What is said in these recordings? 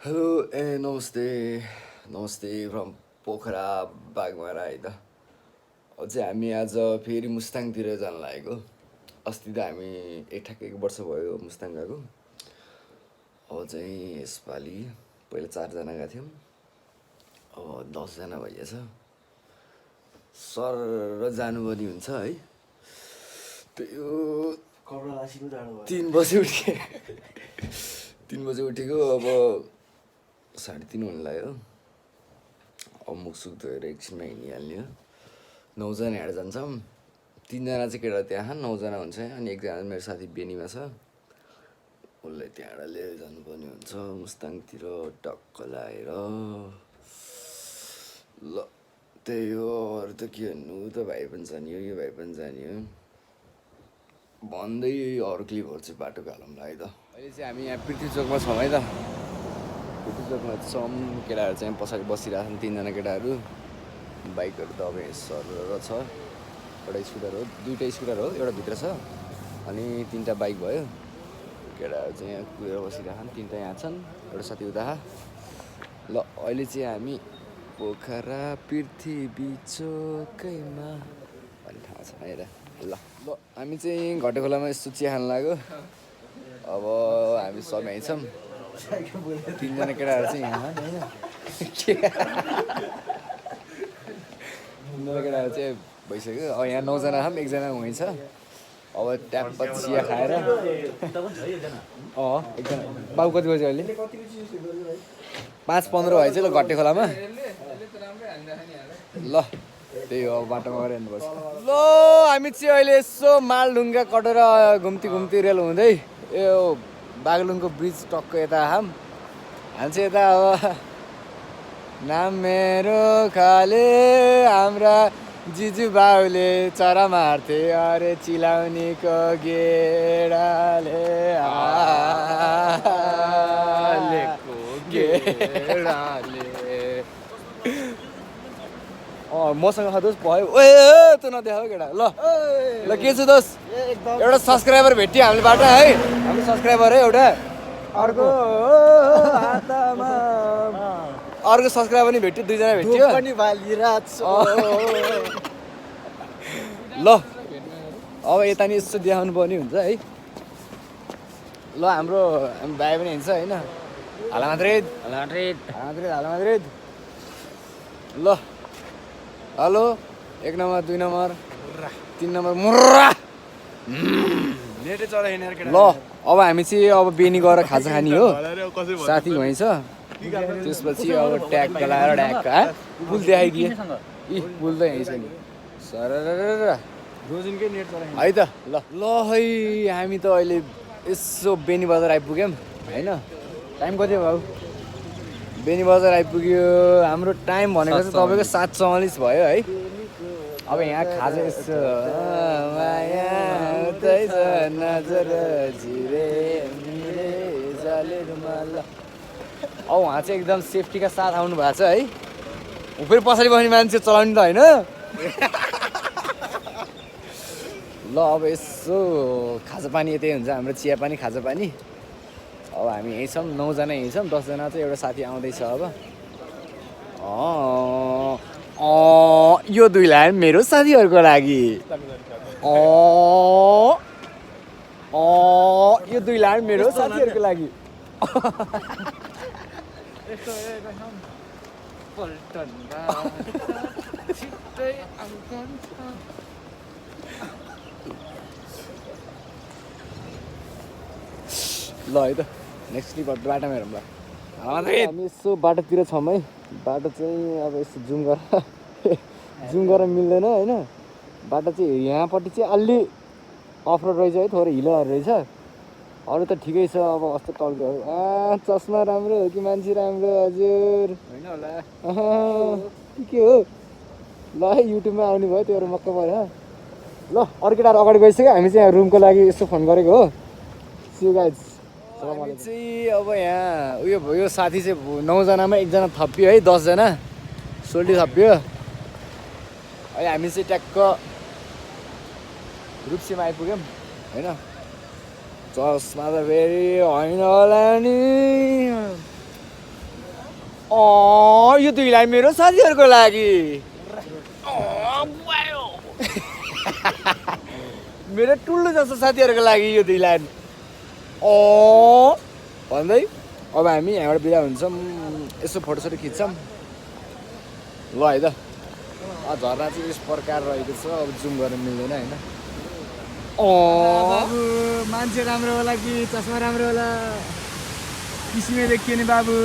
hello नमस्ते नमस्ते from Pokhara Baghmara है त अझै हामी आज फेरि मुस्ताङतिर जान लागेको अस्ति त हामी ठ्याक्कै 1 वर्ष भयो मुस्ताङ गएको अब चाहिँ यसपालि पहिला 4जना गएको थियौँ अब 10जना भइएछ सर र जानुपर्ने हुन्छ है त्यही हो 3 बजे उठे 3 बजे उठेको अब 3:30 हुन लाग्यो अब मुखसुख धोएर एकछिनमा हिँडिहाल्ने हो 9जना हिँडेर जान्छौँ 3जना चाहिँ केटा त्यहाँ 9जना हुन्छ अनि एकजना मेरो साथी बेनीमा छ उसलाई त्यहाँबाट लिएर जानुपर्ने हुन्छ मुस्ताङतिर टक्क लगाएर ल त्यही हो अरू त के भन्नु त भाइ पनि जाने हो यो भाइ पनि जाने हो भन्दै अरू क्लिपहरू चाहिँ बाटोको हालौँला है त अहिले चाहिँ हामी यहाँ पृथ्वी चोकमा छौँ है त पृथ्वी चोकमा छौँ केटाहरू चाहिँ पछाडि बसिरहेको छन् 3जना केटाहरू बाइकहरू त अब सर छ एउटा स्कुटर हो 2टा स्कुटर हो एउटा भित्र छ अनि 3टा बाइक भयो केटाहरू चाहिँ यहाँ कुदेर बसिरहेछन् 3टा यहाँ छन् एउटा साथी उता ल अहिले चाहिँ हामी पोखरा पृथ्वी चोकैमा भन्ने ठाउँ छ हेर ल ल हामी चाहिँ घटे खोलामा यस्तो चिया खान लाग्यो अब हामी सब यहीँ छौँ 3जना केटाहरू चाहिँ यहाँ केटाहरू चाहिँ भइसक्यो अब यहाँ 9जना छौँ एकजना वहीँ छ अब ट्याप्प चिया खाएर एकजना बाबु कति बज्यो अहिले 5:15 भएछ ल घटे खोलामा ल त्यही हो अब बाटोमा गएर हेर्नुपर्छ ल हामी चाहिँ अहिले यसो मालढुङ्गा कटेर घुम्ती रेल हुँदै यो बागलुङको ब्रिज टक्क यता हामी चाहिँ यता अब नाम मेरो खाले हाम्रा जिजु बाउले चरा मार्थे अरे चिलाउनीको गेडाले हालेको गेडाले मसँग दोस्त भयो ओए त नदेखाऊ केटा ल ल के छ दोस्त एउटा सब्सक्राइबर भेट्यो हामीले बाटो है हाम्रो सब्सक्राइबर है एउटा अर्को सब्सक्राइबर पनि भेट्यो 2जना भेट्यो ल अब यता नि यसो देखाउनु पर्ने हुन्छ है ल हाम्रो भाइ पनि हिँड्छ होइन हाला माद्रिद ल हेलो 1 नम्बर 2 नम्बर 3 नम्बर मुर्रा ल अब हामी चाहिँ अब बेनी गएर खाजा खाने हो साथी वहीँ छ त्यसपछि अब ट्याग लगाएर ढ्याक्क पुल देखाइदिए पुल त यहीँ छ नि सर है त ल ल है हामी त अहिले यसो बेनी बजार आइपुग्यौँ होइन टाइम कति भयो बेनी बजार आइपुग्यो हाम्रो टाइम भनेको चाहिँ तपाईँको 7:44 भयो है अब यहाँ खाजा यसो माया उतै छ नजर झिरे मिरे जाले रुमाल अब उहाँ चाहिँ एकदम सेफ्टीका साथ आउनु भएको छ है फेरि पछाडि बस्ने मान्छे चलाउने त होइन ल अब यसो खाजा पानी यतै हुन्छ हाम्रो चिया पानी खाजा पानी अब हामी यहीँ छौँ 9जना यहीँ छौँ 10जना चाहिँ एउटा साथी आउँदैछ अब यो 2 लाइन मेरो साथीहरूको लागि यो 2 लाइन मेरो साथीहरूको लागि ल है त नेक्स्ट क्लिप बाटोमा हेरौँ ल हामी यसो बाटोतिर छौँ है बाटो चाहिँ अब यसो जुम गरेर मिल्दैन होइन बाटो चाहिँ यहाँपट्टि चाहिँ अलि अफ रोड रहेछ है थोरै हिलोहरू रहेछ अरू त ठिकै छ अब कस्तो टल्को चस्मा राम्रो हो कि मान्छे राम्रो हजुर होइन होला के हो ल है युट्युबमा आउनु भयो त्योहरू मक्क पऱ्यो ल अरू केटाहरू अगाडि गइसक्यो हामी चाहिँ यहाँ रुमको लागि यसो फोन गरेको हो सिउ गाइज हामी चाहिँ अब यहाँ उयो भयो साथी चाहिँ 9जनामा 1जना थपियो है 10जना सोल्टी थपियो अहिले हामी चाहिँ ट्याक्क रुप्सीमा आइपुग्यौँ होइन चस्मा त फेरि होइन होला नि यो 2 लाइन मेरो साथीहरूको लागि मेरो टुल्लो जस्तो साथीहरूको लागि यो 2 लाइन भन्दै अब हामी यहाँबाट बिदा हुन्छौँ यसो फोटोसोटो खिच्छौँ ल है त झरना चाहिँ यस प्रकार रहेको छ अब जुम गर्न मिल्दैन होइन बाबु मान्छे राम्रो होला कि चस्मा राम्रो होला किसिमले देखियो नि बाबु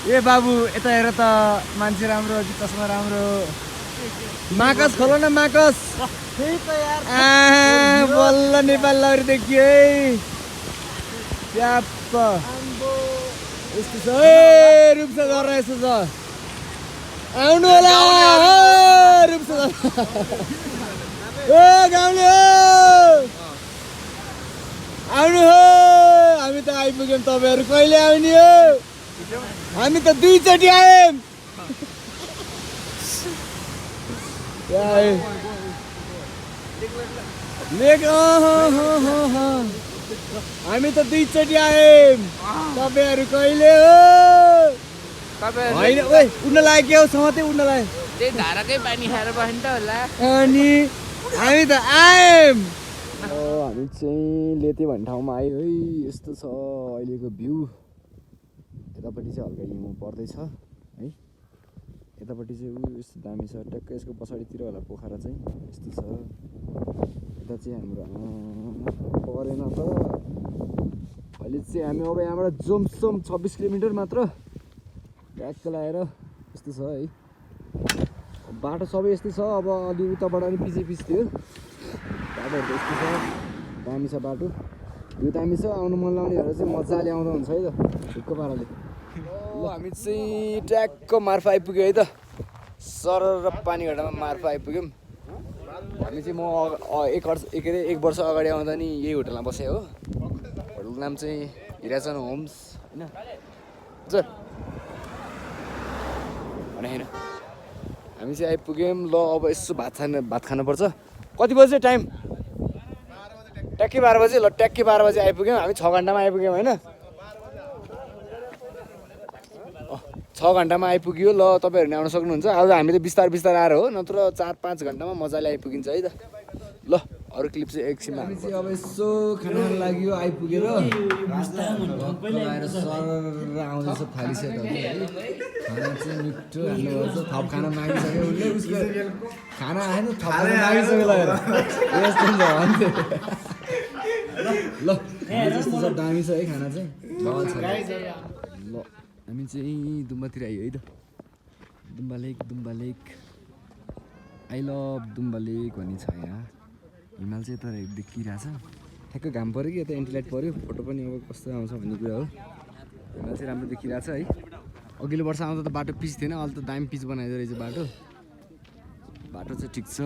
ए बाबु यता हेर त मान्छे राम्रो कि चस्मा राम्रो माकस खोलो न माकस बल्ल नेपाल लहरी देखियो है ट्याप्प यस्तो छ है रुप्सा गरेर यस्तो छ आउनु होला रुप्सा ओ गाउँले हो आउनु हो हामी त आइपुग्यौँ तपाईँहरू कहिले आउने हो हामी त 2 चोटि आयौँ हामी त 2 चोटि आयौँ तपाईँहरू कहिले हो होइन ओइ उड्न लाग्यो क्या समाते उड्न लाग्यो त्यही धाराकै पानी खाएर बस्नु त होला अनि हामी त आयौँ हामी चाहिँ लेते भन्ने ठाउँमा आयो है यस्तो छ अहिलेको भ्यू यतापट्टि चाहिँ हल्का हिउँ पर्दैछ है यतापट्टि चाहिँ यस्तो दामी छ ट्याक्क यसको पछाडितिर होला पोखरा चाहिँ यस्तो छ यता चाहिँ हाम्रो परेन त अहिले चाहिँ हामी अब यहाँबाट जोमसोम 26 किलोमिटर मात्र ट्याक्क लगाएर यस्तो छ है बाटो सबै यस्तै छ अब अलि उताबाट अलि पछि थियो बाटोहरू यस्तो छ दामी छ बाटो यो दामी छ आउनु मन लाउनेहरू चाहिँ मजाले आउँदा हुन्छ है त ढुक्क पाराले ल हामी चाहिँ ट्याक्क मार्फा आइपुग्यो है त सरर पानी घाटामा मार्फा आइपुग्यौँ हामी चाहिँ म एक वर्ष अगाडि आउँदा नि यही होटलमा बसेँ हो होटलको नाम चाहिँ हिराचन होम्स होइन होइन हामी चाहिँ आइपुग्यौँ ल अब यसो भात खानुपर्छ कति बजे टाइम ट्याक्कै 12 बजे ल ट्याक्कै 12 बजे आइपुग्यौँ हामी 6 घन्टामा आइपुग्यौँ होइन 6 घन्टामा आइपुग्यो ल तपाईँहरू नि आउन सक्नुहुन्छ आज हामी त बिस्तार आएर हो नत्र 4-5 घन्टामा मजाले आइपुगिन्छ है त ल अरू क्लिप चाहिँ एकछिनमा हामी चाहिँ अब यसो खाना लागि आइपुगेर आउँदैछ थाली सेट खाना चाहिँ मिठो हाल्नुपर्छ थप खाना मागिसक्यो उसले उसको खाना आएन थप खाना मागिसक्यो ल यस्तो भन्थ्यो ल जस्तो छ दामी छ है खाना चाहिँ ल हामी चाहिँ दुम्बातिर आयो है त दुम्बा लेक आई लभ दुम्बा लेक भन्ने छ यहाँ हिमाल चाहिँ तर देखिरहेछ ठ्याक्क घाम पऱ्यो कि यता एन्टिलाइट पऱ्यो फोटो पनि अब कस्तो आउँछ भन्ने कुरा हो हिमाल चाहिँ राम्रो देखिरहेछ है अघिल्लो वर्ष आउँदा त बाटो पिच थिएन अहिले त दामी पिच बनाइदो रहेछ बाटो चाहिँ ठिक छ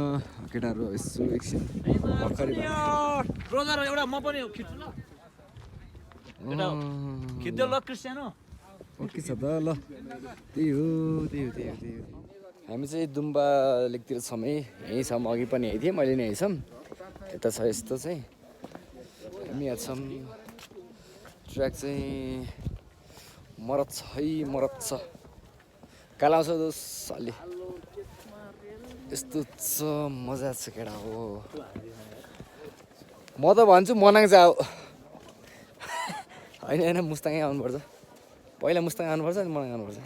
केटाहरू यसो एकछिन भर्खरै एउटा म पनि खिच्छु ल खिच्दै ल क्रिस्टियानो ओके छ त ल त्यही हो हामी चाहिँ दुम्बा लेकतिर छौँ है यहीँ छौँ अघि पनि यहीँ थिएँ मैले नि यहीँ छौँ यता छ यस्तो चाहिँ हामी यहाँ छौँ ट्र्याक चाहिँ मरत छ काला आउँछ दोस अलि यस्तो छ मजा छ केटा हो म त भन्छु मनाङ जाऊ होइन मुस्ताङै आउनुपर्छ पहिला मुस्ताङ आउनुपर्छ अनि मनाङ आउनुपर्छ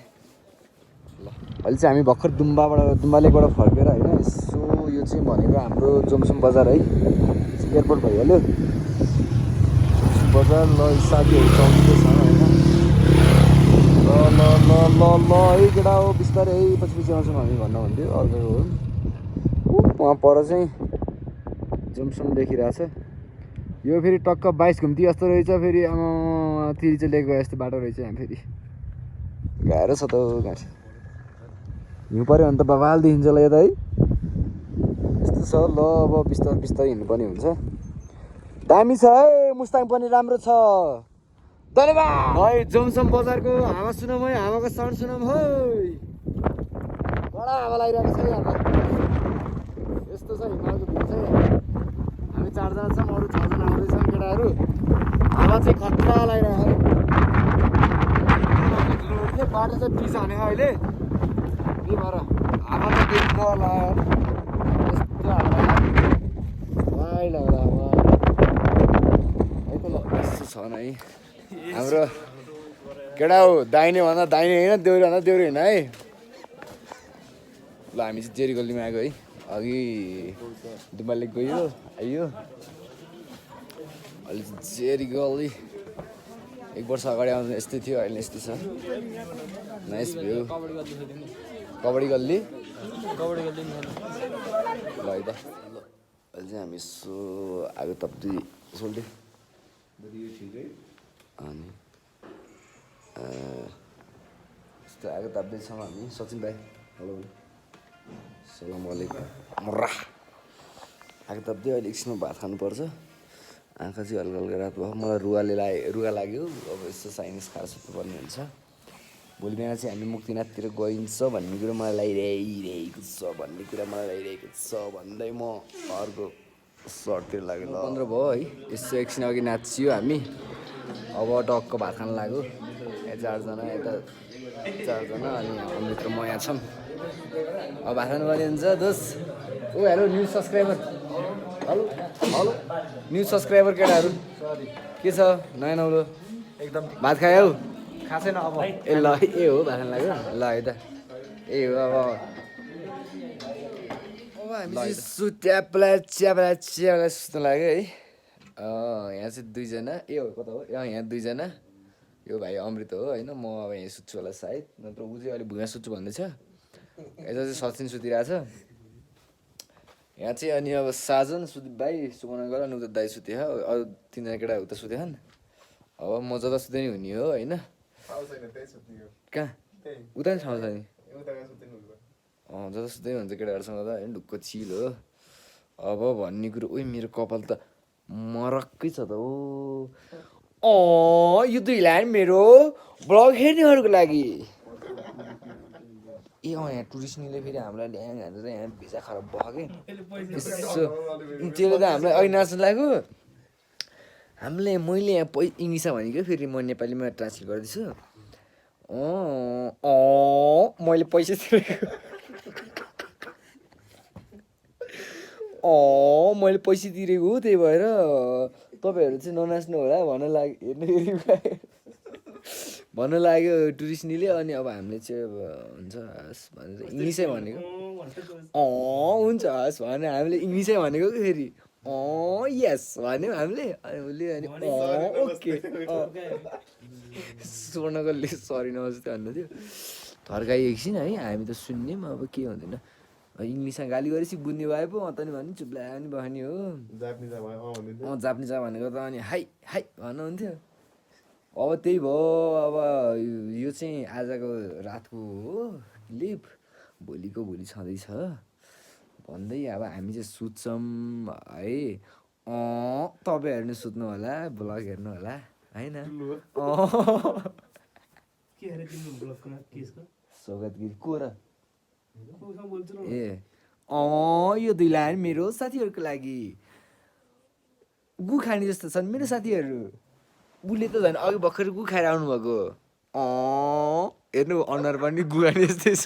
ल अहिले चाहिँ हामी भर्खर दुम्बा लेकबाट फर्केर होइन यसो यो चाहिँ भनेको हाम्रो जोमसोम बजार है एयरपोर्ट भइहाल्यो बजार ल साथीहरू चौकीको छ होइन ल है केटा हो बिस्तारै है पछि आउँछौँ हामी भन्नुहुन्थ्यो अर्को हो वहाँ पर चाहिँ जोमसोम देखिरहेछ यो फेरि टक्क 22 घुम्ती जस्तो रहेछ फेरि आमा तिरी चाहिँ लेक गए जस्तो बाटो रहेछ यहाँ फेरि गाह्रो छ त गाह्रो हिउँ पऱ्यो भने त बबाल देखिन्छ ल यता है यस्तो छ ल अब बिस्तारै हिँड्नुपर्ने हुन्छ दामी छ है मुस्ताङ पनि राम्रो छ धन्यवाद है जोमसोम बजारको हावा सुनौँ है हावाको साउन्ड सुनौँ है कडा हावा लागिरहेको छ यहाँ यस्तो छ हिमालको भ्यू चाहिँ हामी 4 जना छौँ अरू 6 जना आउँदैछौँ केटाहरू हावा चाहिँ खतरा लागिरहेको बाटो चाहिँ पिच हाने अहिले के भएर हावा त देख्न होला यस्तो यस्तो छ न है हाम्रो केटा हो दाहिने भन्दा दाहिने होइन देउरे भन्दा देउरे होइन है ल हामी चाहिँ जेरी गल्लीमा आएको है अघि दुम्बा लेक गयो आइयो अहिले चाहिँ जेरी गल्ली 1 वर्ष अगाडि आउँदा यस्तै थियो अहिले यस्तो छ नाइस भ्यू कबड्डी गल्ली ल है त अहिले चाहिँ हामी यसो आगो तप्दी सोल्टी अनि यस्तो आगो ताप्दैछौँ हामी सचिन भाइ हेलो सलाम वालेकुम मर्रा आगो ताप्दै अहिले एकछिनमा भात खानुपर्छ आँखा चाहिँ हल्का हल्का रात भयो मलाई रुगा लाग्यो अब यस्तो चाइनिज खाएर सुत्नुपर्ने हुन्छ भोलि बिहान चाहिँ हामी मुक्तिनाथतिर गइन्छ भन्ने कुरो मलाई लागिरहेको छ भन्दै म अर्को सर्टतिर लाग्यो ल 15 भयो है यसो एकछिन अघि नाचियो हामी अब टक्क भात खान लाग्यो यहाँ 4 जना यता 4 जना अनि अमृत र म यहाँ छौँ अब भात खानु पर्ने हुन्छ दोस्त ओ hello new subscriber hello hello new subscriber केटाहरू के छ नयाँ नौलो एकदम भात खायो खा छैन अब ए ल ए हो भात खान लाग्यो ल है त ए हो अब हामी चाहिँ च्याप्ला सुत्नु लाग्यो है यहाँ चाहिँ 2 जना ए हो कता हो यहाँ 2 जना यो भाइ अमृत हो होइन म अब यहाँ सुत्छु होला सायद नत्र ऊ चाहिँ अहिले भुइँमा सुत्छु भन्दैछ यता चाहिँ सचिन सुतिरहेछ यहाँ चाहिँ अनि अब साजन सुदीप भाइ सुमन गएर अनि उता दाइ सुते अरू 3 जना केटा उता सुतेछन् अब म जता सुते नि हुने हो होइन कहाँ उता नि ठाउँ छ नि जता सुत्दै हुन्छ केटाहरूसँग त होइन ढुक्क चिल हो अब भन्ने कुरो ओइ मेरो कपाल त मरक्कै छ त ओ यो 2 लाइन मेरो ब्लग हेर्नेहरूको लागि ए यहाँ टुरिस्टले फेरि हामीलाई ल्याङ हानेर यहाँ भिजा खराब भयो कि यसो त्यसले त हामीलाई अहिले नाच्नु लाग्यो हामीले मैले यहाँ इङ्ग्लिसमा भनेको फेरि म नेपालीमा ट्रान्सलेट गर्दैछु मैले पैसा तिरेको मैले पैसा तिरेको हो त्यही भएर तपाईँहरू चाहिँ ननाच्नु होला भन्न लाग्यो टुरिस्टनीले अनि अब हामीले चाहिँ अब हुन्छ हस् भनेर इङ्ग्लिसै भनेको हुन्छ हस् भने हामीले इङ्ग्लिसै भनेको कि फेरि यस भन्यौँ हामीले अनि उसले अनि ओके स्वर्णकले सरी नमस्ते भन्नु थियो थर्काइ एकछिन है हामी त सुन्ने पनि अब के हुँदैन इङ्ग्लिसमा गाली गरेपछि बुझ्ने भए पो त नि भन्नु चुप्ला पनि बस्ने हो जाप्निज भनेको त अनि हाई हाई भन्नुहुन्थ्यो अब त्यही भयो अब यो चाहिँ आजको रातको हो क्लिप भोलिको भोलि छँदैछ भन्दै अब हामी चाहिँ सुत्छौँ है तपाईँहरू नि सुत्नु होला ब्लग हेर्नु होला होइन स्वागत गिरी को र ए यो 2 लाइन मेरो साथीहरूको लागि गु खाने जस्तो छन् मेरो साथीहरू उसले त झन् अघि भर्खर गु खाएर आउनुभएको हेर्नु अनुहार पनि गु खाने जस्तै छ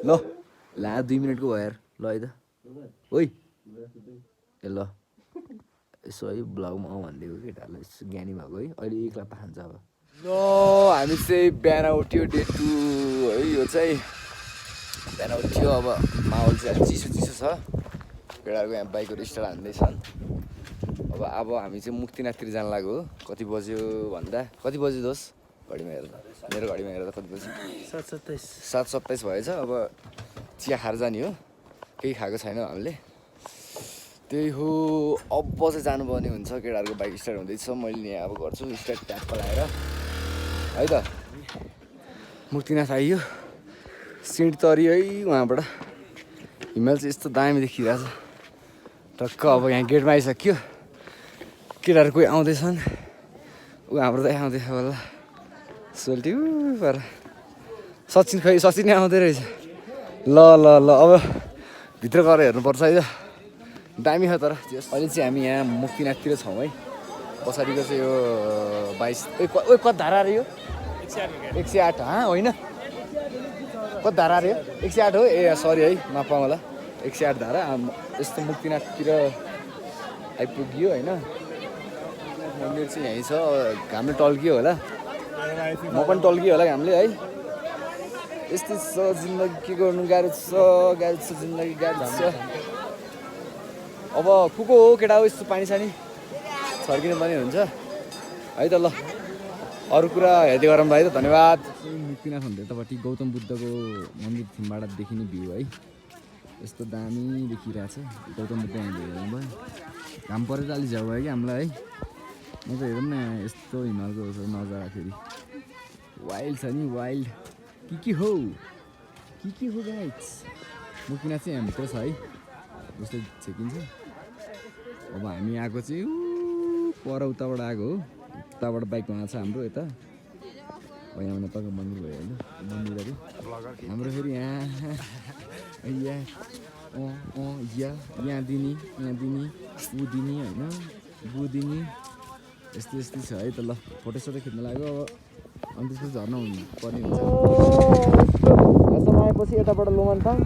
ल 2 मिनटको भयो यार ल है त ओइ ए ल यसो है ब्लगमा आउँ भनिदिएको केटाहरूलाई यसो ज्ञानी भएको है अहिले 1 लाख खान्छ अब ल हामी चाहिँ बिहान उठ्यो डे 2 है यो चाहिँ बिहान उठ्यो अब माहौल चाहिँ चिसो छ केटाहरूको यहाँ बाइकहरू स्टार्ट हान्दैछन् अब हामी चाहिँ मुक्तिनाथतिर जान लाग्यो कति बज्यो भन्दा कति बज्यो दोस् घडीमा हेर्दा मेरो घडीमा हेर्दा कति बज्यो 7:27 भएछ अब चिया खाएर जाने हो केही खाएको छैन हामीले त्यही हो अब चाहिँ जानुपर्ने हुन्छ केटाहरूको बाइक स्टार्ट हुँदैछ मैले यहाँ अब गर्छु स्टार्ट ट्याप लगाएर है त मुक्तिनाथ आइयो सिँढी तरियो है उहाँबाट हिमाल चाहिँ यस्तो दामी देखिरहेछ टक्क अब यहाँ गेटमा आइसक्यो केटाहरू कोही आउँदैछन् ऊ हाम्रो त आउँदैछ होला सोल्टी पर सचिन नै आउँदै रहेछ ल अब भित्र गएर हेर्नुपर्छ है दामी छ तर अहिले चाहिँ हामी यहाँ मुक्तिनाथतिर छौँ है पछाडिको चाहिँ यो 22 कति धारा अरे यो 108 होइन कति धारा अरे 108 हो ए सरी है माफ पाऊँ होला 108 धारा यस्तो मुक्तिनाथतिर आइपुग्यो होइन मन्दिर चाहिँ यहीँ छ घामले टल्कियो होला म पनि टल्कियो होला घामले है यस्तै छ जिन्दगी के गर्नु गाह्रो छ जिन्दगी गाह्रो छ अब को हो केटा हो यस्तो पानी सानी छर्किनु पनि हुन्छ है त ल अरू कुरा हेर्दै गरौँ भाइ त धन्यवाद मुक्तिनाथ भन्दा यतापट्टि गौतम बुद्धको मन्दिर थिमबाट देखिने भ्यू है यस्तो दामी देखिरहेछ गौतम बुद्ध यहाँ हेर्नु भयो घाम परेर अलिक झ्याउ भयो कि हामीलाई है म त हेरौँ न यस्तो हिमालको नजारा फेरि वाइल्ड छ नि वाइल्ड के हो गाइस मुक्तिनाथ चाहिँ हामीभित्र छ है जस्तो छेकिन्छ अब हामी आएको चाहिँ पर उताबाट आएको हो उताबाट बाइकमा आएको छ हाम्रो यता यहाँ नेपालको मन्दिर भयो होइन मन्दिरहरू हाम्रो फेरि यहाँ यहाँ दिने ऊ दिने होइन बु दिने यस्तै छ है त ल फोटोसोटो खिच्न लाग्यो अब अनि त्यसपछि झर्न पर्ने हुन्छ यहाँसम्म आएपछि यताबाट लोमानथाङ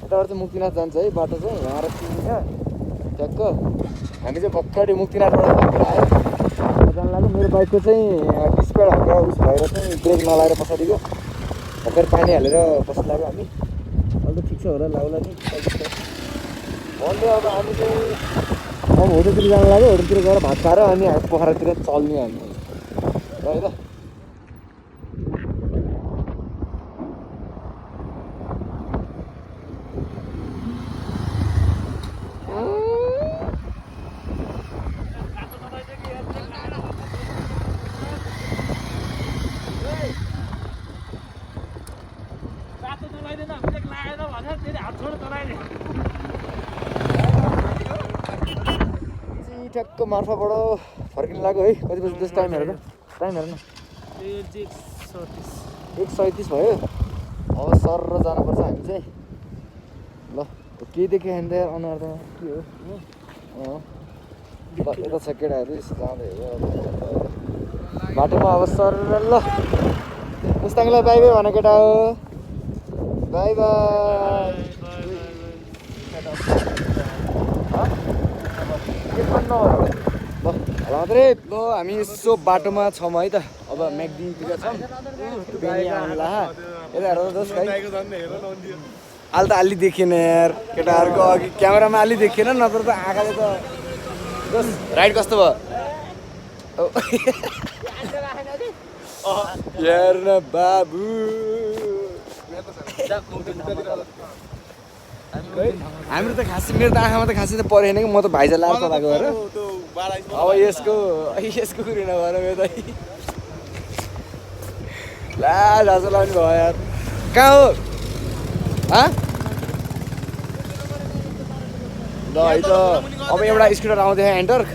यताबाट चाहिँ मुक्तिनाथ जान्छ है बाटो चाहिँ यहाँ र यहाँ ठ्याक्क हामी चाहिँ भर्खरै मुक्तिनाथबाट भर्खर आयो जानु लाग्यो मेरो बाइकको चाहिँ डिस्प्याड हालेर उस भएर चाहिँ ब्रेक नलाएर पछाडिको भर्खर पानी हालेर बस्नु लाग्यो हामी अहिले त ठिक छ होला लाउला नि भन्दै अब हामी चाहिँ अब होटलतिर जानु लाग्यो होटलतिर गएर भात खाएर अनि पोखरातिर चल्ने हामी है त ठ्याक्क मार्फाबाट फर्किनु लाग्यो है कति बजी जस्तो टाइम हेर्नु न 1:37 भयो अब सर र जानुपर्छ हामी चाहिँ ल केही देख्यो भने त अनुहारमा के हो यता छ केटाहरू यसो जाँदै हो बाटोमा अब सर ल मुस्ताङलाई बाई बाई भन केटा हो बाई बाई मात्रै ल हामी यसो बाटोमा छौँ है त अब म्याकडीतिर छौँ आउनुला यता हेर दोस् भाइ अहिले त अलि देखिएन यार केटाहरूको अघि क्यामेरामा अलि देखिएन नत्र त आँखाले त दोस् राइड कस्तो भयो यार न बाबु हाम्रो त खासै मेरो त आँखामा त खासै त परेन कि म त भाइजा लाएर चलाएको भएर अब यसको कुरो नभएर मेरो त ला झाँसो लाउने भयो यार कहाँ हो ल है त अब एउटा स्कुटर आउँदै एन्टर्क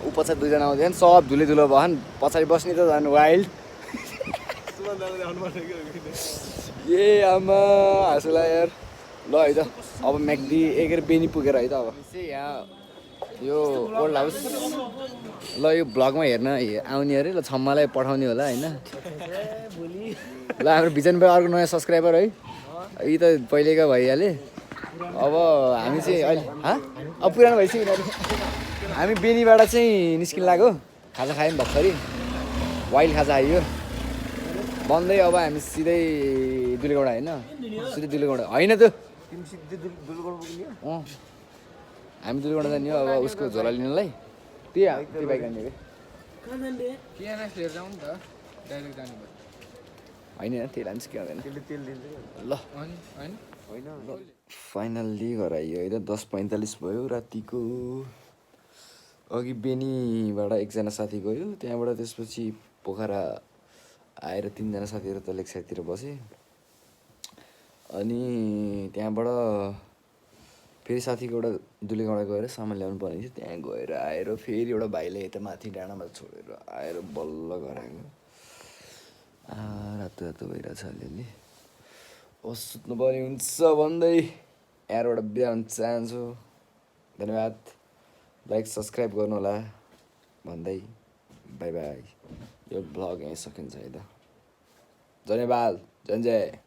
ऊ पछाडि दुईजना आउँदैन सब धुलो भयो पछाडि बस्ने त झन् वाइल्ड ए आमा हाँसुला यार ल है त अब म्याकडी एकेर बेनी पुगेर है त अब यहाँ यो ओल्ड हाउस ल यो भ्लगमा हेर्न आउने अरे ल छम्मालाई पठाउने होला होइन ल हाम्रो भिजन भाइ अर्को नयाँ सब्सक्राइबर है यी त पहिलेका भइहाले अब हामी चाहिँ अहिले अब पुरानो भइसक्यो हामी बेनीबाट चाहिँ निस्किन लाग्यो खाजा खायौँ भर्खरै वाइल्ड खाजा आइयो बन्दै अब हामी सिधै दुलेगौडा होइन सिधै दुलेगौडा होइन त हामी दुलेगौडा जाने हो अब उसको झोला लिनलाई त्यही बाइक जाने होइन त्यही लान्छ के हुँदैन ल फाइनल्ली घर आइयो है त 10:45 भयो रातिको अघि बेनीबाट एकजना साथी गयो त्यहाँबाट त्यसपछि पोखरा आएर 3जना साथीहरू त लेक साइडतिर बसे अनि त्यहाँबाट फेरि साथीको एउटा दुलेगौडा गएर सामान ल्याउनु पर्ने थियो त्यहाँ गएर आएर फेरि एउटा भाइले यता माथि डाँडामा छोडेर आएर बल्ल घर आएको रातो रातो भइरहेछ अलिअलि सुत्नु पर्ने हुन्छ भन्दै यहाँबाट बिहा हुन चाहन्छु धन्यवाद लाइक सब्सक्राइब गर्नु होला भन्दै बाई बाई यो ब्लग यहीँ सकिन्छ है त धन्यवाद जय